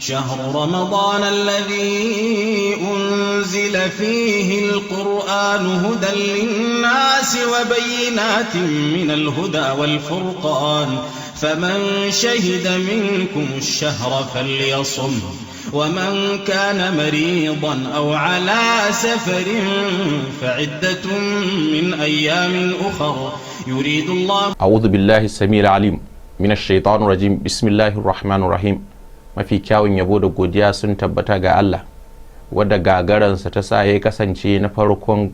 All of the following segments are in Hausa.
شهر رمضان الذي أنزل فيه القرآن هدى للناس وبينات من الهدى والفرقان فمن شهد منكم الشهر فليصم ومن كان مريضا أو على سفر فعدة من أيام أخر يريد الله. أعوذ بالله السميع العليم من الشيطان الرجيم. بسم الله الرحمن الرحيم. mafi kyawun yabo da godiya sun tabbata ga Allah wadda gagaransa ta sa ya kasance na farkon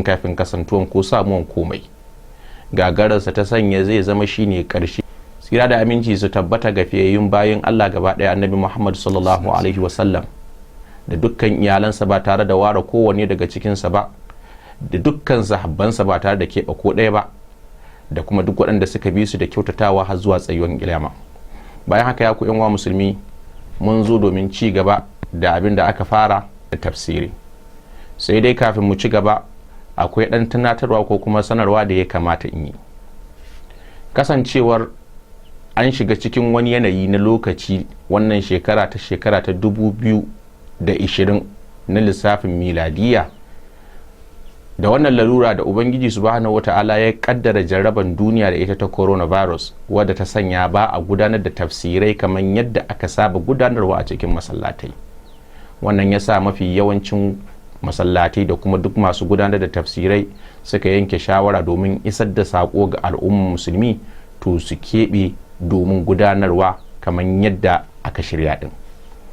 kafin kasantuwan ko samuwan komai. Gagaransa ta sanya zai zama shine karshe. Tsira da aminci su tabbata ga fiyayyun bayan Allah gaba daya Annabi Muhammad sallallahu alaihi wasallam da dukkan iyalansa ba tare da ware kowanne daga cikinsa ba, da dukkan sahabbansa ba tare da keɓe ko ɗaya ba, da kuma duk waɗanda suka bi su da kyautatawa har zuwa tsayuwan kiyama. Bayan haka ya ku yan uwa musulmi, mun zo domin ci gaba da abin da aka fara da tafsiri. Sai dai kafin mu ci gaba akwai ɗan tunatarwa ko kuma sanarwa da ya kamata in yi. Kasancewar an shiga cikin wani yanayi na lokaci wannan shekara ta 2020 na lissafin miladiya, da wannan lalura da Ubangiji subhanahu wata'ala ya kaddara jarraban duniya da ita ta coronavirus, wadda ta sanya ba a gudanar da tafsirai kamar yadda aka saba gudanarwa a cikin masallatai. Wannan ya sa mafi yawancin masallatai da kuma duk masu gudanar da tafsirai suka yanke shawara domin isar da sako ga al'ummar musulmi to su keɓe domin gudanarwa kamar yadda aka shirya din.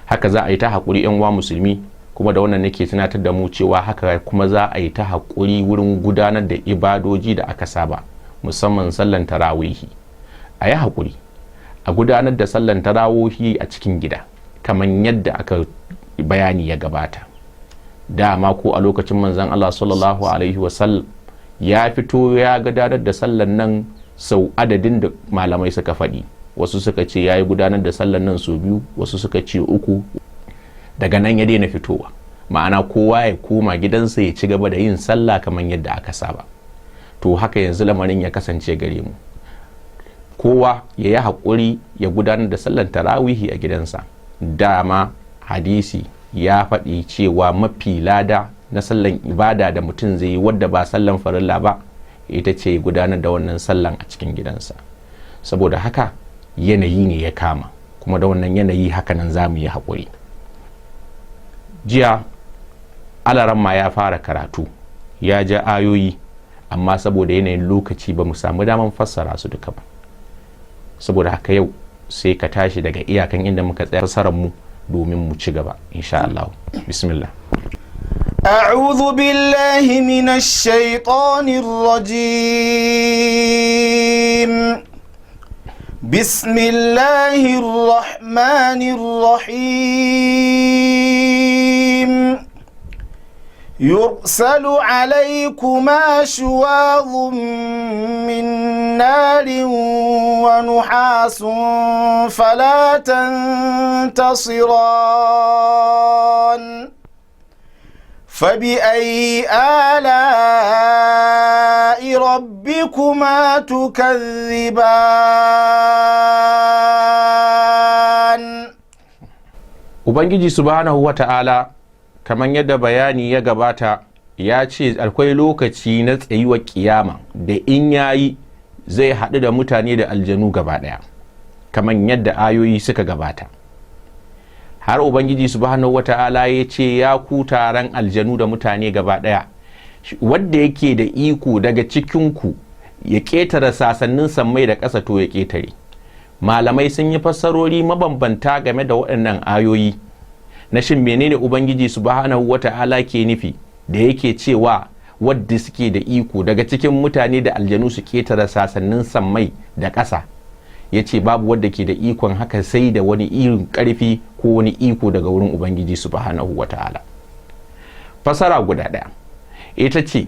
Haka za a yi ta haƙuri 'yan uwa musulmi, kuma da wannan nake tunatar da mu cewa haka kuma za a yi ta haƙuri wurin gudanar da ibadoji da aka saba, musamman sallan tarawihi. A yi haƙuri a gudanar da sallan tarawihi a cikin gida kamar yadda aka bayani ya gabata. Dama ko a lokacin manzon Allah sallallahu alaihi wasallam ya fito ya gudanar da sallan nan sau adadin da malamai suka faɗi. Wasu suka ce ya yi gudanar da sallan nan sau 2, wasu suka ce 3. Daga nan ya daina fitowa, ma'ana kowa ya koma gidansa ya ci gaba da yin sallah kamar yadda aka saba. To haka yanzu lamarin ya kasance gare mu, kowa ya yi haƙuri ya gudanar da sallar tarawihi a gidansa. Dama hadisi ya faɗi cewa mafi lada na sallan ibada da mutum zai yi wadda ba sallan farilla ba ita ce gudanar da wannan sallan a cikin gidansa. Saboda haka yanayi ne ya kama, kuma da wannan yanayi hakanan za mu yi haƙuri. Jiya alaramma ya fara karatu, ya ja ayoyi, amma saboda yanayin lokaci ba mu samu daman fassara su duka ba. Saboda haka yau sai ka tashi daga iyakan inda muka tsaya fassarar mu domin mu ci gaba insha Allah. Bismillah. أعوذ بالله من الشيطان الرجيم. بسم الله الرحمن الرحيم. يرسل عليكما شواظ من نار ونحاس فلا تنتصران فبأي آلاء ربكما تكذبان. Ubangiji subhanahu wa ta'ala kamar yadda bayani ya gabata ya ce akwai lokaci na tsayuwar kiyama da in yayi zai haɗu da mutane da aljanu gaba ɗaya kamar yadda ayoyi suka gabata. Har Ubangiji subhanahu wata'ala ya ce ya ku taron aljanu da mutane gaba ɗaya, wadda yake da iko daga cikinku ya ƙetare sasannin sammai da ƙasa to ya ƙetare. Malamai sun yi fassarori mabambanta game da waɗannan ayoyi na shin menene Ubangiji subhanahu wata'ala ke nufi da yake cewa wadda suke da iko daga cikin mutane da aljanu su ƙetare sasannin sammai da ƙasa. Ya ce babu wadda ke da ikon haka sai da wani irin ƙarfi ko wani iko daga wurin Ubangiji subhanahu wata'ala. Fasara guda ɗaya ita ce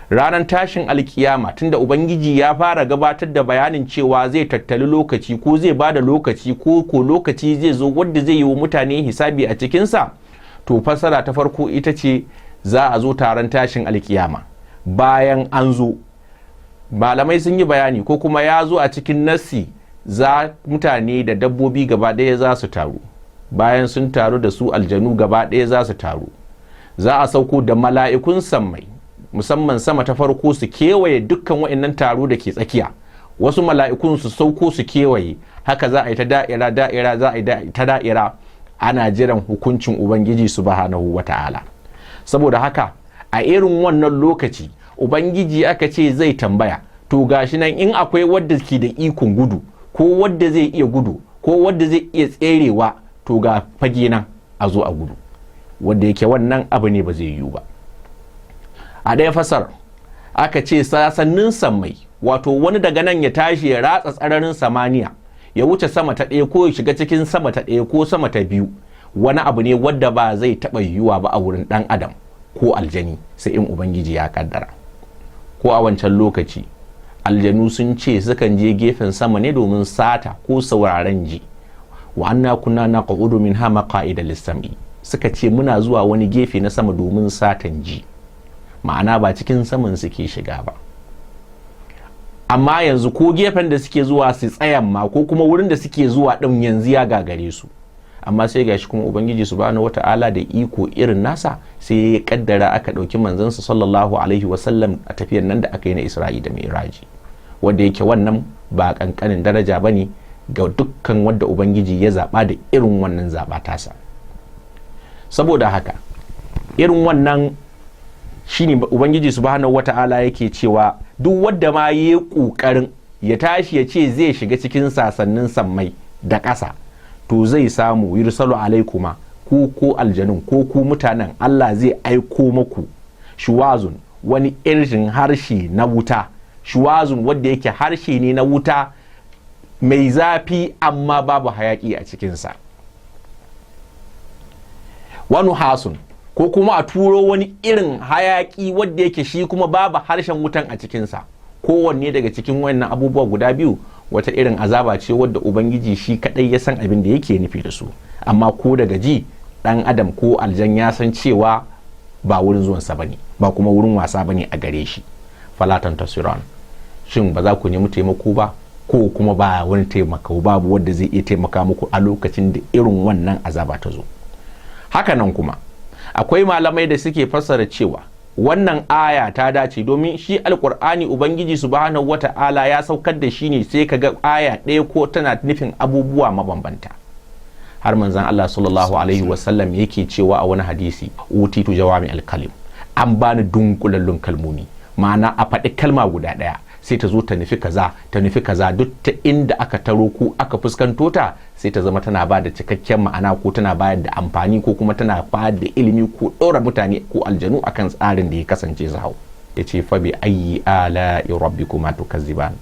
ranar tashin alkiyama, tunda Ubangiji ya fara gabatar da bayanin cewa zai tattali lokaci ko zai bada lokaci ko lokaci zai zo wadda zai yi wa mutane hisabi a cikinsa, to fasara ta farko ita ce za a zo taron tashin alkiyama. Bayan an zo, malamai sun yi bayani ko kuma ya zo a cikin nassi, za mutane da dabbobi gaba ɗaya za su taru bayan sun taru da su aljanu gaba ɗaya za su taru, za a sauko da mala'ikun sammai musamman sama ta farko su kewaye dukkan wa'annan taro da ke tsakiya, wasu mala'ikun su sauko su kewaye, haka za a yi ta da'ira za a yi ta da'ira ana jiran hukuncin ubangiji subhanahu wata'ala. saboda haka a irin wannan lokaci ubangiji aka ce zai tambaya, to gashi nan in akwai wadda ke da ikon gudu ko wadda zai iya gudu ko wadda zai iya tserewa, to ga fage nan a zo a gudu, wadda yake wannan abu ne ba zai yiwu ba. A ɗaya fasar aka ce sasannin sammai, wato wani daga nan ya tashi ya ratsa tsararin samaniya ya wuce sama ta ɗaya ko ya shiga cikin sama ta ɗaya ko sama ta biyu, wani abu ne wadda ba zai taɓa yiwuwa ba a wurin ɗan adam ko aljani sai in ubangiji ya kaddara. Ko a wancan lokaci aljanu sun ce sukan je gefen sama ne domin sata ko sauraren ji, wa anna kunna naqudu minha maqa'ida lis-sam'i, suka ce muna zuwa wani gefe na sama domin satan ji, ma'ana ba cikin saman suke shiga ba. Amma yanzu ko gefen da suke zuwa su tsayan ma ko kuma wurin da suke zuwa din yanzu ya gagare su, amma sai gashi kuma ubangiji subhanahu wata'ala da iko irin nasa sai ya kaddara aka dauki manzansa sallallahu alaihi wasallam a tafiyar nan da aka yi na Isra'i da Mi'raji, wanda yake wannan ba kankanin daraja bane ga dukkan wanda ubangiji ya zaba da irin wannan zaba tasa. Saboda haka irin wannan shine ubangiji subhanahu wata'ala yake cewa duk wanda ma yayi kokarin ya tashi ya ce zai shiga cikin sasannin sammai da ƙasa, to zai samu yursalu alaikuma, ku ko aljanun ko ku mutanen Allah zai aiko maku shuwazun, wani irin harshe na wuta, shuwazun wanda yake harshe ne na wuta mai zafi amma babu hayaki a cikinsa, wani hasun ko kuma a turo wani irin hayaki wadda yake shi kuma babu harshen wutan a cikinsa. Kowanne daga cikin wannan abubuwa guda biyu wata irin azaba ce wadda ubangiji shi kadai ya san abin da yake nufi da su, amma ko daga ji dan adam ko aljan ya san cewa ba wurin zuwansa bane, ba kuma wurin wasa bane a gare shi. Falatan tasiran, shin ba za ku nemi taimako ba, ko kuma ba wani taimako babu wanda zai iya taimaka muku a lokacin da irin wannan azaba ta zo. Hakanan kuma akwai malamai da suke fassara cewa wannan aya ta dace domin shi alkur'ani ubangiji subhanahu wata'ala ya saukar da shi ne sai kaga aya ɗaya ko tana nufin abubuwa mabambanta. Har manzon Allah sallallahu alaihi wasallam yake cewa a wani hadisi, utitu jawami alkalim, an bani dunkulallun kalmomi, ma'ana a faɗi kalma guda ɗaya sai ta zo ta nufi kaza duk ta inda aka taro ko aka fuskanto ta sai ta zama tana ba da cikakken ma'ana ko tana bayar da amfani ko kuma tana bayar da ilimi ko ɗora mutane ko aljanu akan tsarin da ya kasance su hau. Ya ce fa bi ayyi ala'i rabbikuma tukazziban,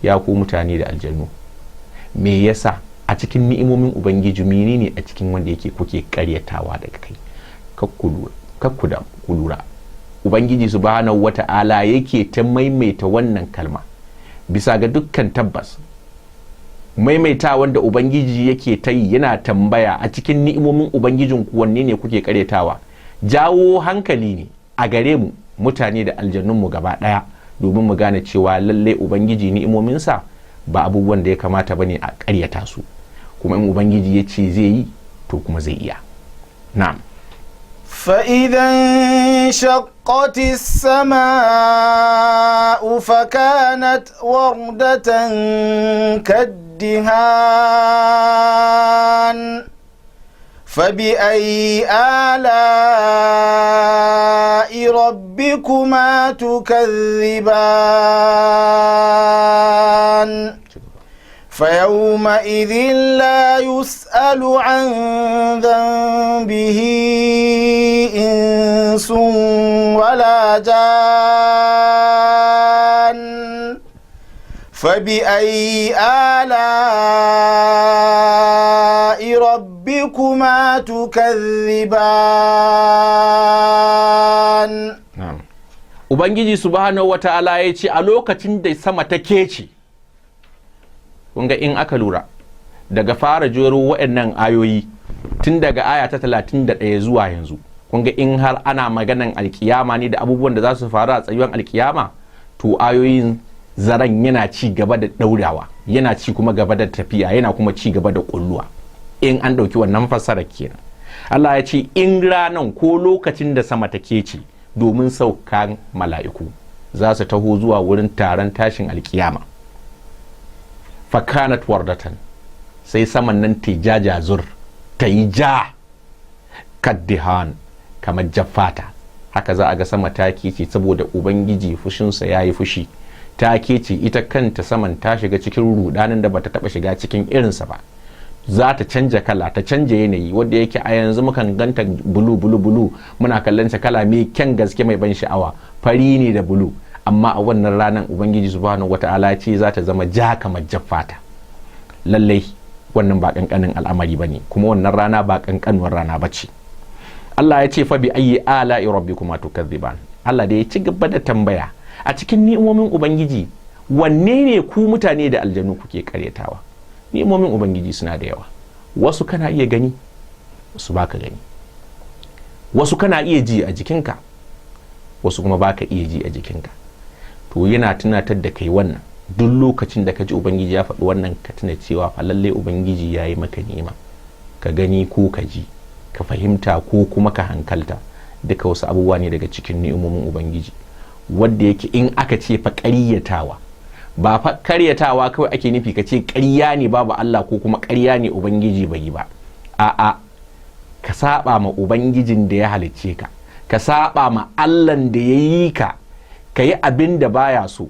ya ku mutane da aljanu me yasa a cikin ni'imomin ubangiji menene a cikin wanda yake kuke karyatawa daga kai? Kakku da ku lura ubangiji subhanahu wata'ala yake ta maimaita wannan kalma bisa ga dukkan tabbas. Maimaita wanda ubangiji yake ta yi yana tambaya a cikin ni'imomin ubangijin ku wanne ne kuke karyatawa, jawo hankali ne a gare mu mutane da aljannunmu gaba daya domin mu gane cewa lalle ubangiji ni'imominsa ba abubuwan da ya kamata bane a karyata su, kuma in ubangiji ya ce zai yi to kuma zai iya. Na'am. فإذا انشقت السماء فكانت وردة كالدهان فبأي آلاء ربكما تكذبان فيومئذ لا يسأل عن ذنبه إنس ولا جان فبأي آلاء ربكما تكذبان. Ubangiji subhanahu wata'ala ya ce a lokacin da sama ta kece, kunga in aka lura daga fara jero waɗannan ayoyi tun daga aya ta 31 zuwa yanzu, kunga in har ana maganan alkiyama ne da abubuwan da za su faru a tsayuwan alkiyama, to ayoyin zaren yana ci gaba da daurawa, yana ci kuma gaba da tafiya, yana kuma ci gaba da kulluwa. in an ɗauki wannan fassara kenan. Allah ya ce in ranan ko lokacin da sama take ce domin saukan mala'iku za su taho zuwa wurin taron tashin alkiyama, fakanat wardatan, sai saman nan ta jajazur, ta yi ja kaddihan, kamar jaffata. Haka za a ga sama ta kece saboda ubangiji fushinsa ya yi fushi, ta kece ita kanta saman ta shiga cikin rudanin da bata taba shiga cikin irinsa ba. Za ta canja kala, ta canja yanayi, wanda yake a yanzu mukan ganta bulu muna kallon ta kala mai kyan gaske mai ban sha'awa, fari ne da bulu, amma a wannan ranar ubangiji subhanahu wata'ala ce za ta zama ja kamar jaffata. Lallai wannan ba kankanin al'amari bane, kuma wannan rana ba kankanuwar rana bace. Allah ya ce fa bi ayyi ala'i rabbikuma tukazziban. Allah da ya ci gaba da tambaya a cikin ni'imomin ubangiji, wanne ne ku mutane da aljanu kuke karyatawa? Ni'imomin ubangiji suna da yawa. Wasu kana iya gani, wasu baka gani. Wasu kana iya ji a jikinka, wasu kuma baka iya ji a jikinka. To yana tunatar da kai wannan duk lokacin da ka ji ubangiji ya faɗi wannan, ka tuna cewa fa lalle ubangiji ya yi maka ni'ima, ka gani ko ka ji, ka fahimta ko kuma ka hankalta, duka wasu abubuwa ne daga cikin ni'imomin ubangiji, wadda yake in aka ce fa ƙaryatawa, ba fa ƙaryatawa kawai ake nufi ka ce ƙarya ne babu Allah ko kuma ƙarya ne ubangiji bai yi ba. A'a, ka saba ma ubangijin da ya halicce ka, ka saba ma Allahn da ya yi ka yi abin da baya so,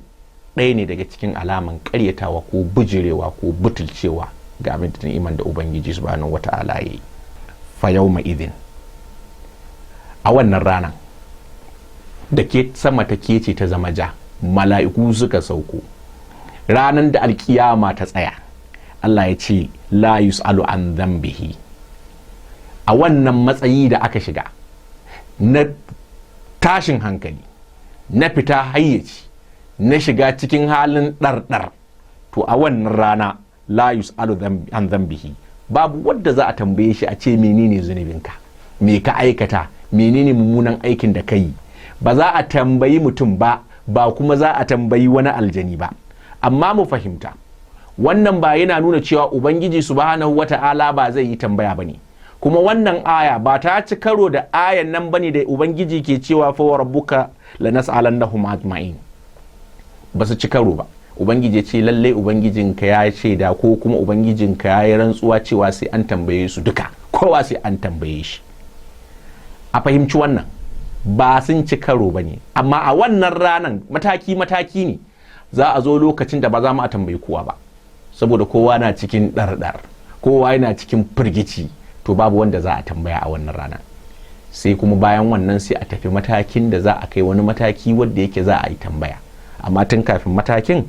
ɗaya ne daga cikin alaman ƙaryatawa ko bujirewa ko butulcewa ga abin da ni'iman da ubangiji subhanahu wata'ala ya yi. Fa yawma idhin, a wannan ranar da ke sama ta kece ta zama ja, mala'iku suka sauko, ranar da alkiyama ta tsaya, Allah ya ce la yus'alu an dhanbihi. A wannan matsayi da aka shiga na tashin hankali, na fita hayyaci, na shiga cikin halin ɗarɗar, to a wannan rana la yus'alu an dhanbihi, babu wadda za a tambaye shi a ce menene zunubinka, me ka aikata, menene mummunan aikin da ka yi. Ba za a tambayi mutum ba, ba kuma za a tambayi wani aljani ba. Amma mu fahimta, wannan ba yana nuna cewa ubangiji subhanahu wata'ala ba zai yi tambaya bane. Kuma wannan aya ba ta ci karo da ayan nan bane da ubangiji ke cewa fa wa rabbuka lanas'alannahum ajma'in. Ba su ci karo ba. Ubangiji ya ce lalle ubangijinka ya shaida ko kuma ubangijinka ya yi rantsuwa cewa sai an tambaye su duka, kowa sai an tambaye shi. A fahimci wannan, ba sun ci karo ba ne, amma a wannan ranan mataki ne. Za a zo lokacin da ba za mu a tambayi kowa ba, saboda kowa na cikin ɗarɗar, kowa yana cikin firgici, to babu wanda za a tambaya a wannan rana. Sai kuma bayan wannan sai a tafi matakin da za a kai wani mataki wanda yake za a yi tambaya. Amma tun kafin matakin,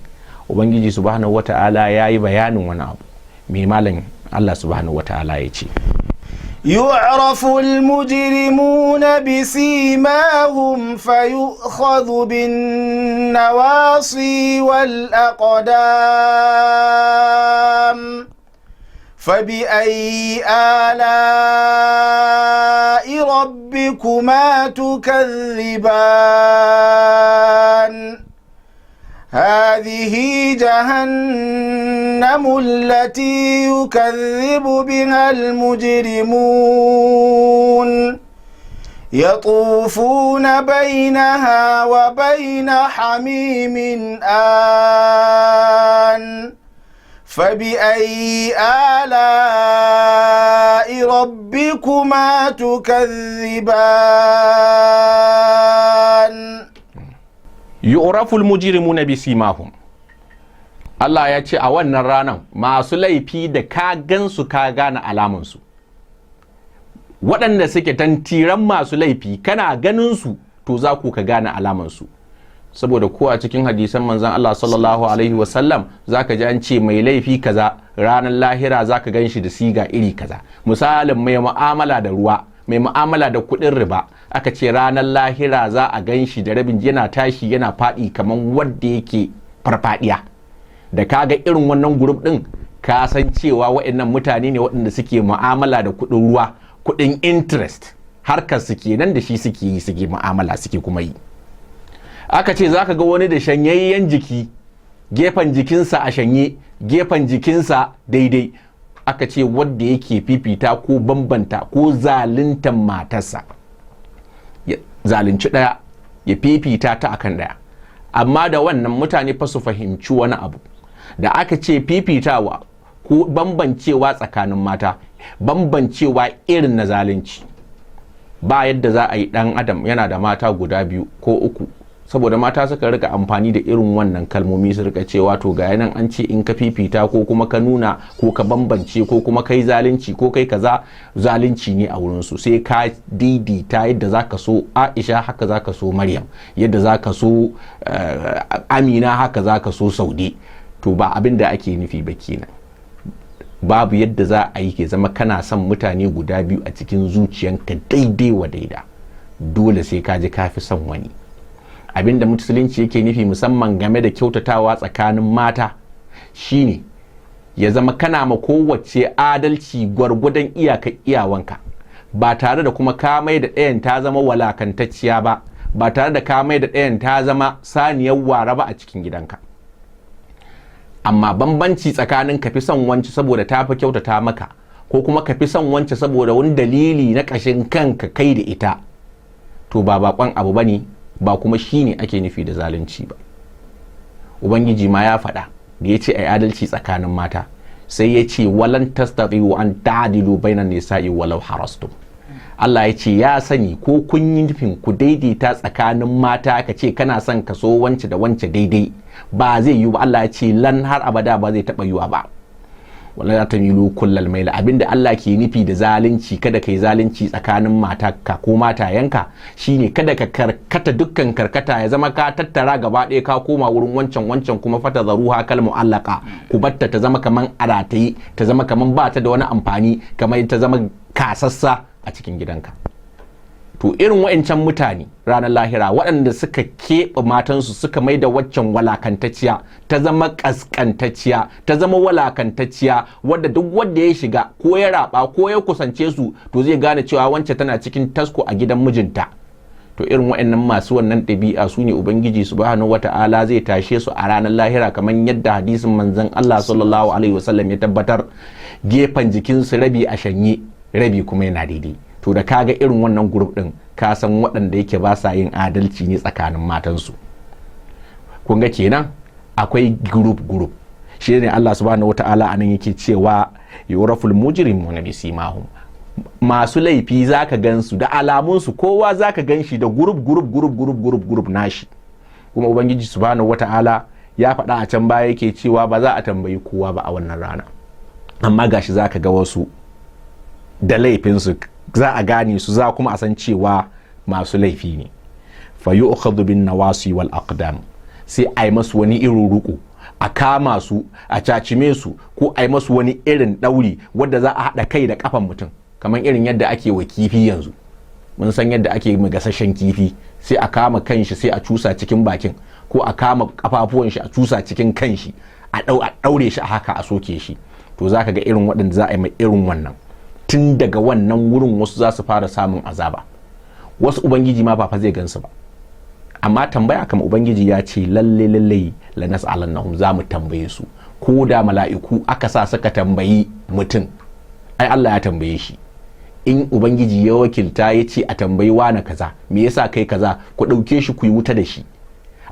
ubangiji subhanahu wata'ala ya yi bayanin wani abu. Me malam Allah subhanahu wata'ala ya ce, يعرف المجرمون بسيماهم فيؤخذ بالنواصي والأقدام فبأي آلاء ربكما تكذبان هذه جهنم التي يكذب بها المجرمون يطوفون بينها وبين حميم آن فبأي آلاء ربكما تكذبان yu'raful mujrimuna bisimahum. Allah ya ce a wannan ranar masu laifi da ka gansu ka gane alamansu, waɗanda suke tantiran masu laifi kana ganin su to za ku ka gane alamansu. Saboda ko a cikin hadisan manzon Allah sallallahu alaihi wasallam zaka ji an ce mai laifi kaza ranar lahira zaka gan shi da siga iri kaza. Misalin mai mu'amala da ruwa, mai mu'amala da kuɗin riba, aka ce ranar lahira za a gan shi da rabin yana tashi yana faɗi kamar wadda yake farfadiya. Da ka ga irin wannan grup ɗin ka san cewa waɗannan mutane ne waɗanda suke mu'amala da kuɗin ruwa, kuɗin interest, harkar su kenan da shi suke yi, suke mu'amala suke kuma yi. Aka ce za ka ga wani da shanyayyen jiki, gefen jikinsa a shanye, gefen jikinsa daidai. aka ce wadda yake fifita ko bambanta ko zaluntan matarsa, ya zalunci ɗaya ya fifita ta akan ɗaya. Amma da wannan mutane fa su fahimci wani abu, da aka ce fifitawa ko bambancewa tsakanin mata, bambancewa irin na zalunci. Ba yadda za a yi ɗan adam yana da mata guda 2 ko 3, saboda mata suka rika amfani da irin wannan kalmomi su rika cewa to ga yanan an ce in ka fifita ko kuma ka nuna ko ka bambance ko kuma kai zalunci ko kai kaza, zalunci ne a wurin su. Sai ka daidaita yadda zaka so Aisha haka zaka so Maryam, yadda zaka so Amina haka zaka so Saude. To ba abin da ake nufi ba kenan. Babu yadda za a yi ke zama kana son mutane guda 2 a cikin zuciyanka daidai wa daida. Dole sai ka ji ka fi son wani. Abinda musulunci yake nufi musamman game da kyautatawa tsakanin mata shine ya zama kana ma kowace adalci gwargwadon iyakar iyawanka, ba tare da kuma ka mai da ɗayan ta zama walakantacciya ba tare da ka mai da ɗayan ta zama saniyar ware ba a cikin gidanka. Amma bambanci tsakanin ka fi son wance saboda ta fi kyautata maka, ko kuma ka fi son wance saboda wani dalili na ƙashin kanka kai da ita, to ba bakon abu bane, ba kuma shine ake nufi da zalunci ba. Ubangiji ma ya faɗa da ya ce ai adalci tsakanin mata, sai ya ce walan tastati'u an ta'dilu bainan nisa'i walau harastum. Allah ya ce ya sani ko kun yi nufin ku daidaita tsakanin mata, ka ce kana son ka so wance da wance daidai, ba zai yi ba. Allah ya ce lan har abada ba zai taɓa yiwa ba. wala tamilu kullal mail. Abinda Allah ke nufi da zalunci, kada kai zalunci tsakanin matarka ko matayenka, shine kada ka karkata dukkan karkata, ya zama ka tattara gaba ɗaya ka koma wurin wancan kuma fata zaruha kal mu'allaka, ku batta ta zama kaman aratayi, ta zama kaman ba ta da wani amfani, kamar ta zama kasassa a cikin gidanka. To irin wa'ancan mutane ranar lahira waɗanda suka keɓe matansu suka mai da waccan walakantacciya ta zama ƙasƙantacciya, ta zama walakantacciya, wadda duk wanda ya shiga ko ya raba ko ya kusance su to zai gane cewa wance tana cikin tasko a gidan mijinta. To irin wa'annan masu wannan ɗabi'a su ne Ubangiji subhanahu wata'ala zai tashe su a ranar lahira, kamar yadda hadisin manzon Allah sallallahu alaihi wasallam ya tabbatar, gefen jikinsu rabi a shanye rabi kuma yana daidai. To da kaga irin wannan group din, ka san waɗanda yake ba sa yin adalci ne tsakanin matansu. Kun ga kenan akwai group shi ne Allah subhanahu wata'ala anan yake cewa yuraful mujrimuna bisimahum. Masu laifi zaka gansu da alamunsu, kowa zaka ganshi da group nashi. Kuma Ubangiji subhanahu wata'ala ya faɗa a can baya yake cewa ba za a tambayi kowa ba a wannan rana, amma gashi zaka ga wasu da laifinsu, za a gane su, za kuma a san cewa masu laifi ne. Fa yu'khadhu bin nawasi wal aqdam, sai a yi masu wani irin ruku, a kama su, a cacime su, ko a yi masu wani irin ɗauri wadda za a haɗa kai da kafan mutum, kamar irin yadda ake wa kifi yanzu. Mun san yadda ake gasashen kifi, sai a kama kanshi sai a cusa cikin bakin, ko a kama kafafuwan shi a cusa cikin kanshi, a ɗaure shi a haka a soke shi. To za ka ga irin waɗanda za a yi mai irin wannan. Tun daga wannan wurin wasu za su fara samun azaba, wasu Ubangiji ma ba fa zai gansu ba. Amma tambaya kama Ubangiji ya ce lalle la nas'alannahum, za mu tambaye su. Ko da mala'iku aka sa suka tambayi mutum, ai Allah ya tambaye shi. In Ubangiji ya wakilta ya ce a tambayi wani kaza, me yasa kai kaza, ku ɗauke shi ku yi wuta da shi,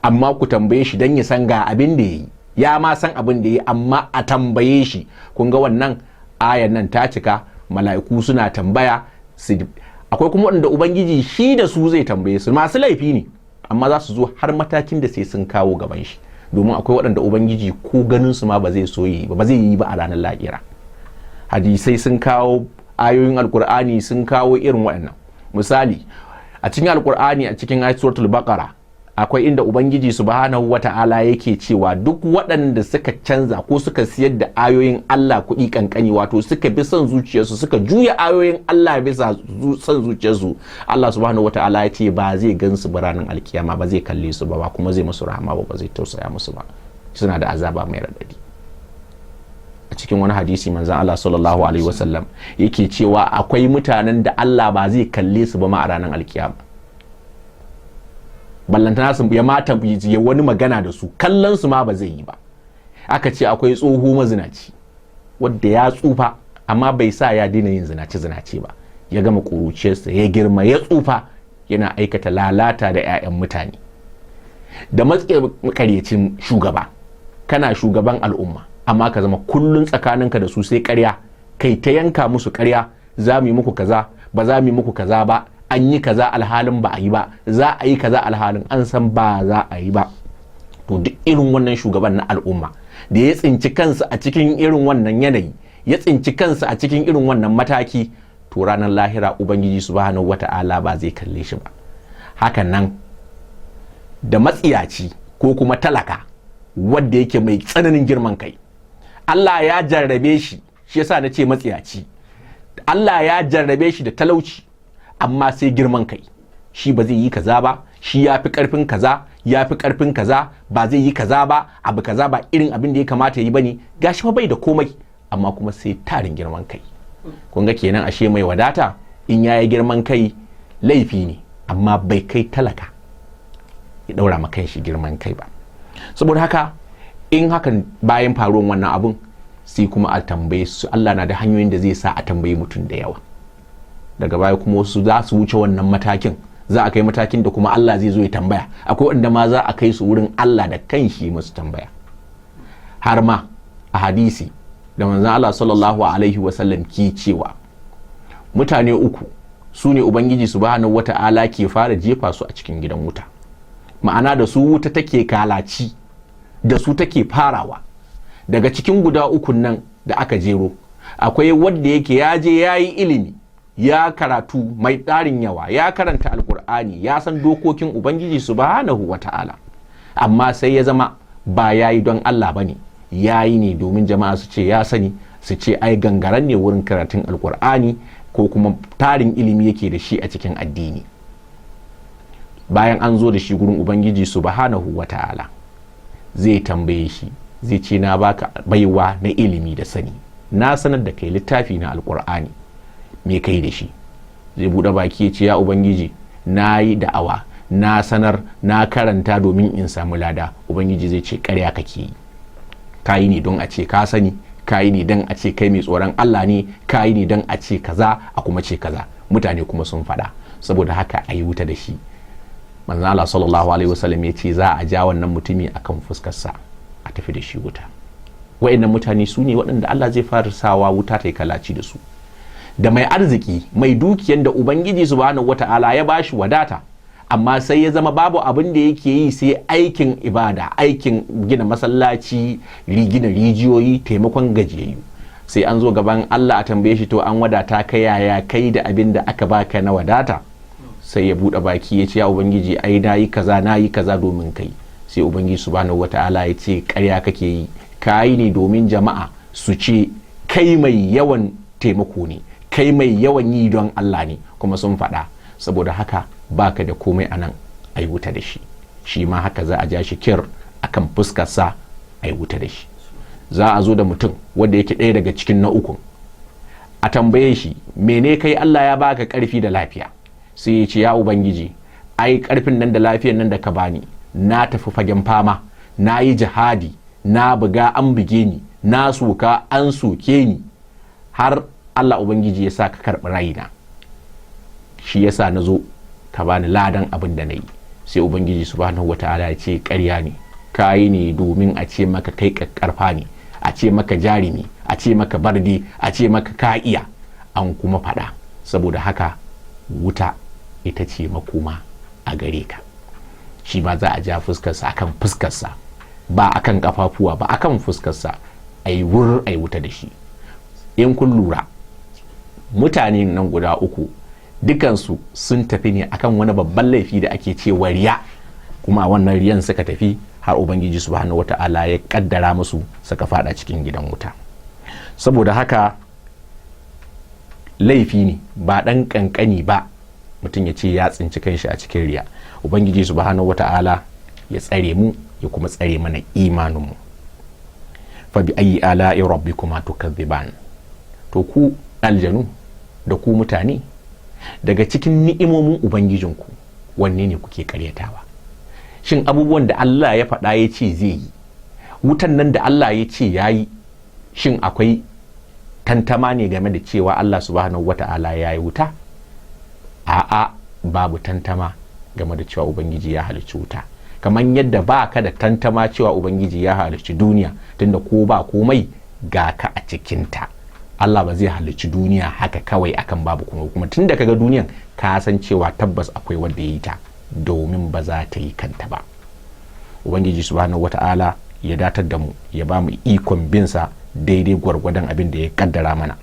amma ku tambaye shi don ya san ga abin da ya yi, ya ma san abin da ya yi, amma a tambaye shi. Kun ga wannan ayan nan ta cika. Mala'iku suna tambaya, akwai kuma waɗanda Ubangiji shi da su zai tambaye su, masu laifi ne, amma za su zo har matakin da sai sun kawo gaban shi, domin akwai waɗanda Ubangiji ko ganin su ma ba zai so yi ba zai yi ba a ranar lahira. Hadisai sun kawo, ayoyin Alkur'ani sun kawo irin waɗannan. Misali, a cikin Alkur'ani a cikin suratul Baqara akwai inda Ubangiji subhanahu wata'ala yake cewa duk waɗanda suka canza ko suka siyar da ayoyin Allah kuɗi kankani, wato suka bi son zuciyarsu, suka juya ayoyin Allah bisa son zuciyarsu, Allah subhanahu wata'ala ya ce ba zai gansu ba ranar alkiyama, ba zai kalle su ba kuma zai musu rahama ba zai tausaya musu ba, suna da azaba mai radadi. A cikin wani hadisi manzon Allah sallallahu alaihi wasallam yake cewa akwai mutanen da Allah ba zai kalle su ba ma a ranar alkiyama, ballantana su ya mata ya wani magana da su, kallon su ma ba zai yi ba. Aka ce akwai tsoho mazinaci wadda ya tsufa amma bai sa ya daina yin zinace ba. Ya gama ƙuruciyarsa, ya girma, ya tsufa, yana aikata lalata da 'ya'yan mutane. Da matsakaicin shugaba, kana shugaban al'umma amma ka zama kullun tsakaninka da su sai ƙarya, kai ta yanka musu ƙarya, za mu yi muku kaza, ba za mu yi muku kaza ba, an yi kaza alhalin ba a yi ba, za a yi kaza alhalin an san ba za a yi ba. To duk irin wannan shugaban na al'umma da ya tsinci kansa a cikin irin wannan yanayi, ya tsinci kansa a cikin irin wannan mataki, to ranar lahira ubangiji subhanahu wata'ala ba zai kalle shi ba. Hakan nan da matsiyaci ko kuma talaka wanda yake mai tsananin girman kai, Allah ya jarrabe shi yasa na ce matsiyaci, Allah ya jarrabe shi da talauci amma sai girman kai, shi ba zai yi kaza ba, shi ya fi karfin kaza, ya fi karfin kaza, ba zai yi kaza ba, abu kaza ba irin abin da ya kamata ya yi bane, gashi fa bai da komai amma kuma sai tarin girman kai. Kun ga kenan ashe mai wadata in yayi girman kai laifi ne, amma bai kai talaka ya daura maka shi girman kai ba. Saboda haka in hakan bayan faruwan wannan abun sai kuma a tambaye su, Allah na da hanyoyin da zai sa a tambayi mutum da yawa. Daga baya kuma wasu za su wuce wannan matakin, za a kai matakin da kuma Allah zai zo ya tambaya. Akwai wanda ma za a kai su wurin Allah da kanshi musu tambaya. Har ma a hadisi da manzon Allah sallallahu alaihi wasallam ke cewa mutane uku su ne Ubangiji subhanahu wata'ala ke fara jefa su a cikin gidan wuta. Ma'ana da su wuta take kalaci, da su take farawa. Daga cikin guda ukun nan da aka jero, akwai wanda yake ya je ya yi ilimi, ya karatu mai ɗarin yawa, ya karanta alkur'ani, ya san dokokin Ubangiji subhanahu wata'ala, amma sai ya zama ba ya yi don Allah ba ne, ya yi ne domin jama'a su ce ya sani, su ce ai gangaren ne wurin karatun alkur'ani ko kuma tarin ilimi yake da shi a cikin addini. Bayan an zo da shi gurin Ubangiji subhanahu wata'ala, zai tambaye shi, zai ce na baka baiwa na ilimi da sani, na sanar da kai littafi na alkur'ani, me kai da shi? Zai buɗe baki ya ce ya Ubangiji, na yi da'awa, na sanar, na karanta domin in samu lada. Ubangiji zai ce ƙarya kake yi, kayi ne don a ce ka sani, kayi ne don a ce kai mai tsoron Allah ne, kayi ne don a ce kaza a kuma ce kaza. Mutane kuma sun faɗa, saboda haka a yi wuta da shi. Manzon Allah sallallahu alaihi wasallam ya ce za a ja wannan mutumi akan fuskarsa a tafi da shi wuta. Wa'annan mutane su ne waɗanda Allah zai fara sawa wuta ta yi kalaci da su. Da mai arziki, mai dukiyan da Ubangiji subhanahu wata'ala ya bashi wadata, amma sai ya zama babu abin da yake yi sai aikin ibada, aikin gina masallaci, gina rijiyoyi, taimakon gajiyayyu. Sai an zo gaban Allah a tambaye shi, to an wadata ka yaya kai da abin da aka baka na wadata? Sai ya buɗe baki ya ce ya Ubangiji ai na yi kaza domin kai. Sai Ubangiji subhanahu wata'ala ya ce ƙarya kake yi, ka yi ne domin jama'a su ce kai mai yawan taimako ne, kai mai yawan yi don Allah ne, kuma sun faɗa. Saboda haka baka da komai a nan, a yi wuta da shi. Shi ma haka za a ja shi kir akan fuskarsa, a yi wuta da shi. Za a zo da mutum wanda yake ɗaya daga cikin na ukun, a tambaye shi mene kai Allah ya baka ƙarfi da lafiya? Sai ya ce ya Ubangiji ai ƙarfin nan da lafiyan nan da ka bani, na tafi fagen fama, na yi jihadi, na buga an buge ni, na soka an soke ni, har Allah Ubangiji ya sa ka karɓi raina, shi yasa na zo ka bani ladan abin da na yi. Sai Ubangiji subhanahu wata'ala ya ce ƙarya ne, ka yi ne domin a ce maka kai ƙarfa ne, a ce maka jarumi, a ce maka barde, a ce maka ka iya, an kuma faɗa. Saboda haka wuta ita ce makoma a gare ka. Shi ma za a ja fuskarsa akan fuskarsa, ba akan kafafuwa ba, akan fuskarsa, a yi wuta da shi. In kun lura mutane nan guda uku dukansu sun tafi ne akan wani babban laifi da ake cewa riya, kuma wannan riyan suka tafi har Ubangiji subhanahu wata'ala ya kaddara musu suka fada cikin gidan wuta. Saboda haka laifi ne ba dan kankani ba mutum ya ce ya tsinci kanshi a cikin riya. Ubangiji subhanahu wata'ala ya tsare mu, ya kuma tsare mana imaninmu. Fa bi ayi ala'i rabbikuma tukadhiban. To ku aljanu da ku mutane, daga cikin ni'imomin Ubangijinku wanne ne kuke karyatawa? Shin abubuwan da Allah ya faɗa ya ce zai yi, wutan nan da Allah ya ce ya yi, shin akwai tantama ne game da cewa Allah subhanahu wata'ala ya yi wuta? A'a, babu tantama game da cewa ubangiji ya halicci wuta, kamar yadda ba ka da tantama cewa ubangiji ya halicci duniya, tunda ko ba komai ga ka a cikinta. Allah ba zai halicci duniya haka kawai akan babu kuma tunda kaga duniyan ka san cewa tabbas akwai wanda ya yi ta, domin ba za ta yi kanta ba. Ubangiji subhanahu wata'ala ya datar da mu, ya ba mu ikon binsa daidai gwargwadon abin da ya kaddara mana.